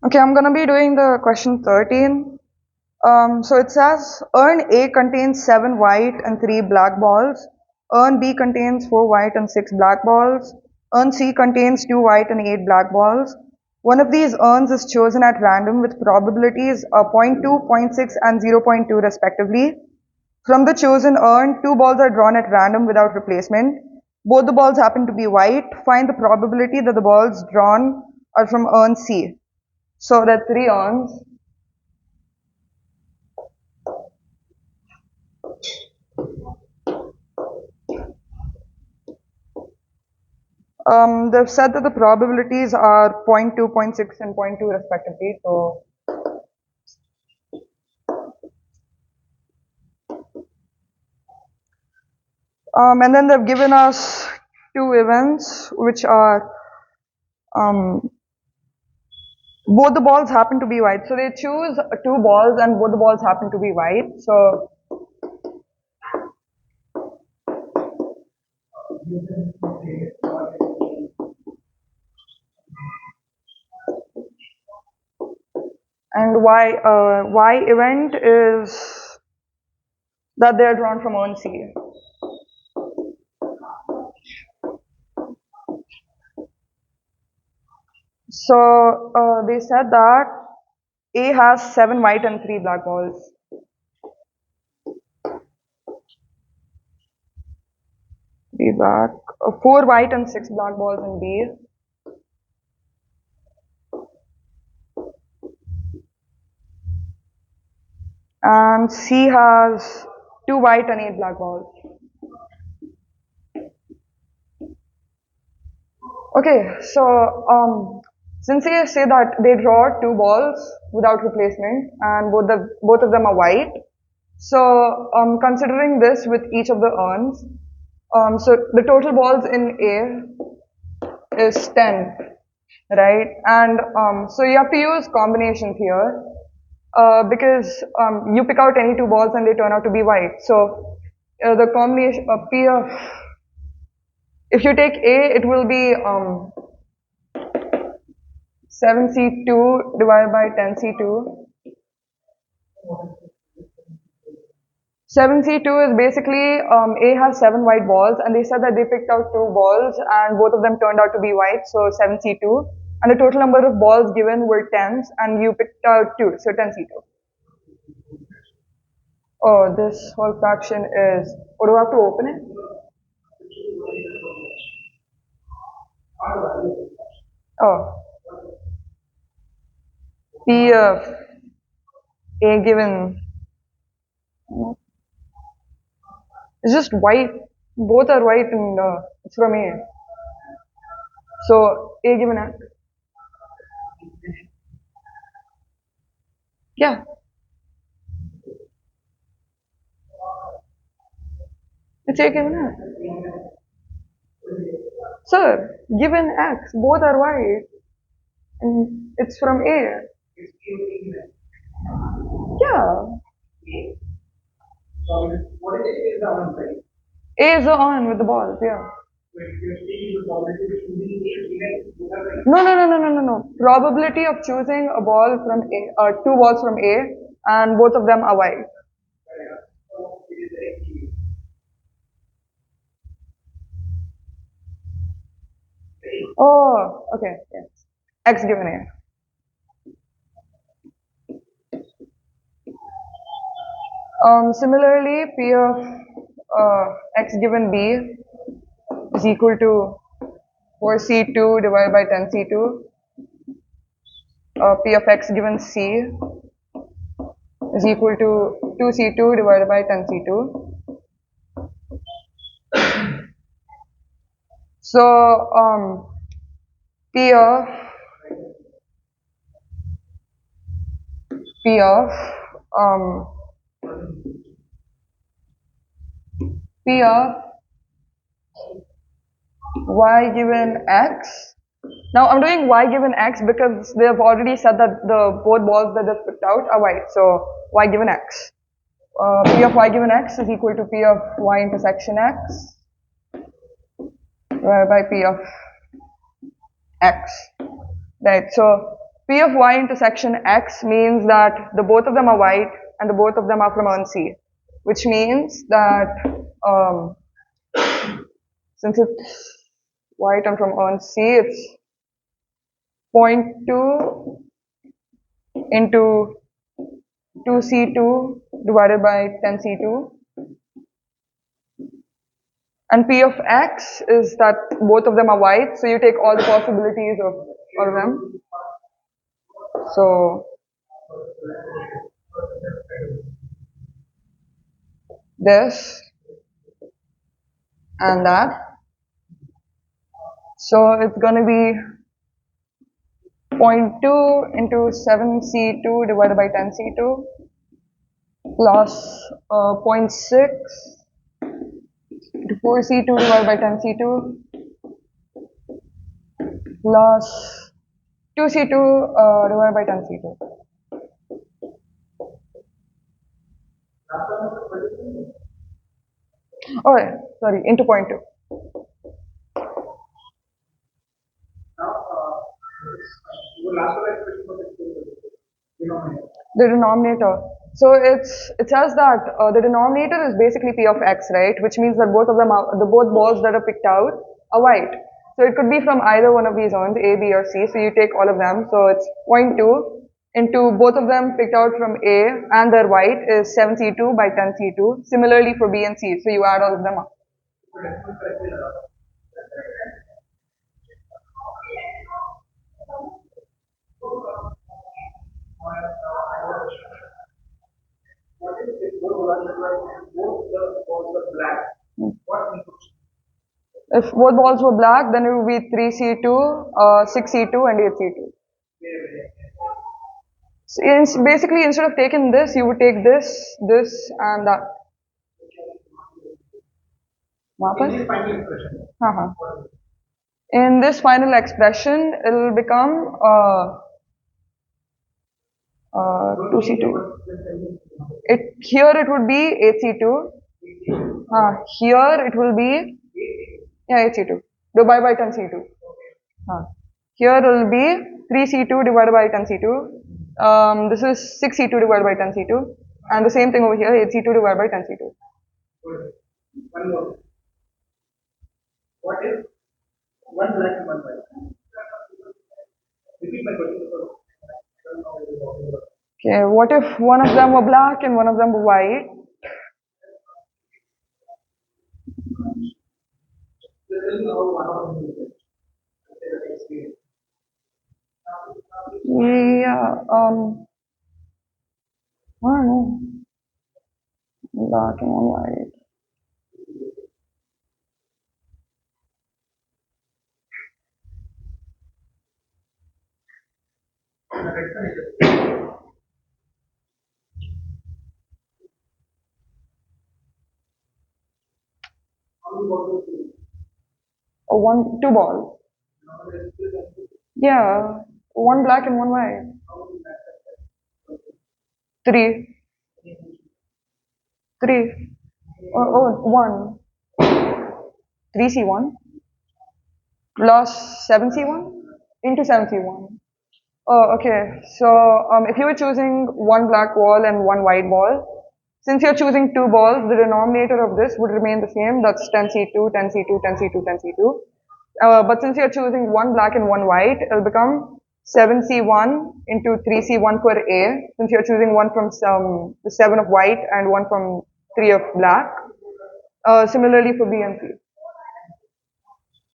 Okay, I'm gonna be doing the question 13. So it says, urn A contains 7 white and 3 black balls. Urn B contains 4 white and 6 black balls. Urn C contains 2 white and 8 black balls. One of these urns is chosen at random with probabilities zero point 0.2, zero point 0.6 and 0.2 respectively. From the chosen urn, 2 balls are drawn at random without replacement. Both the balls happen to be white. Find the probability that the balls drawn are from urn C. So there are 3 urns. They've said that the probabilities are zero point 0.2, zero point 0.6, and zero point 0.2 respectively. So, and then they've given us 2 events, which are both the balls happen to be white. So they choose 2 balls, and both the balls happen to be white. So, and Y event is that they are drawn from urn C. So they said that A has 7 white and 3 black balls. B black, 4 white and 6 black balls in B. And C has 2 white and 8 black balls. Okay, so since they say that they draw 2 balls without replacement and both of them are white, so considering this with each of the urns, so the total balls in A is 10, right? And so you have to use combinations here because you pick out any 2 balls and they turn out to be white. So the combination P of, if you take A, it will be 7C2 divided by 10C2. 7C2 is basically A has 7 white balls, and they said that they picked out 2 balls and both of them turned out to be white, so 7C2. And the total number of balls given were 10s, and you picked out 2, so 10C2. Oh, this whole fraction is, oh, do I have to open it? Oh, P of A given, it's just white, both are white and it's from A. So A given X. Yeah. It's A given X. Sir, given X, both are white. And it's from A. Yeah. A is the on with the balls, yeah. No. Probability of choosing a ball from A, 2 balls from A, and both of them are white. Oh, okay, yes. X given A. Similarly, P of X given B is equal to 4C2 divided by 10C2. P of X given C is equal to 2C2 divided by 10C2. So, P of um, P of Y given X. Now I'm doing Y given X because they have already said that the both balls that they've picked out are white. So Y given X. P of Y given X is equal to P of Y intersection X divided by P of X. Right. So P of y intersection x means that the both of them are white and the both of them are from urn C, which means that um, since it's white and from urn C, it's zero point 0.2 into 2C2 divided by 10C2. And P of x is that both of them are white, so you take all the possibilities of all of them. So this and that. So it's going to be 0.2 into 7C2 divided by 10C2 plus 0.6 into 4C2 divided by 10C2 plus 2C2 divided by 10C2. Oh, yeah, sorry, into 0.2. The denominator. So it says that the denominator is basically P of x, right? Which means that both of them are the both balls that are picked out are white. So it could be from either one of these urns, A, B, or C. So you take all of them. So it's 0.2 into both of them picked out from A and they're white is 7C2 by 10C2. Similarly for B and C. So you add all of them up. If both balls were black, then it would be 3C2, 6C2, and 8C2. So basically, instead of taking this, you would take this, this, and that. Uh-huh. In this final expression, it will become 2C2. Here it would be 8C2. Here it will be 8C2 divided by 10C2. Here it will be 3C2 divided by 10C2. This is 6C2 divided by 10C2. And the same thing over here, 8C2 divided by 10C2. One more. What if one black and one white? Repeat my question because I don't know what you're talking about. Okay, what if one of them were black and one of them were white? This is how one of them is. Yeah, I don't know. Black and one white. Or two balls. Yeah, one black and one white. Three. Three. One. 3C1 plus 7C1 into 7C1. Oh, okay. So if you were choosing one black ball and one white ball, since you're choosing two balls, the denominator of this would remain the same. That's 10C2, 10C2, 10C2, 10C2. But since you're choosing one black and one white, it'll become 7C1 into 3C1 for A, since you're choosing one from the 7 of white and one from 3 of black. Similarly for B and C.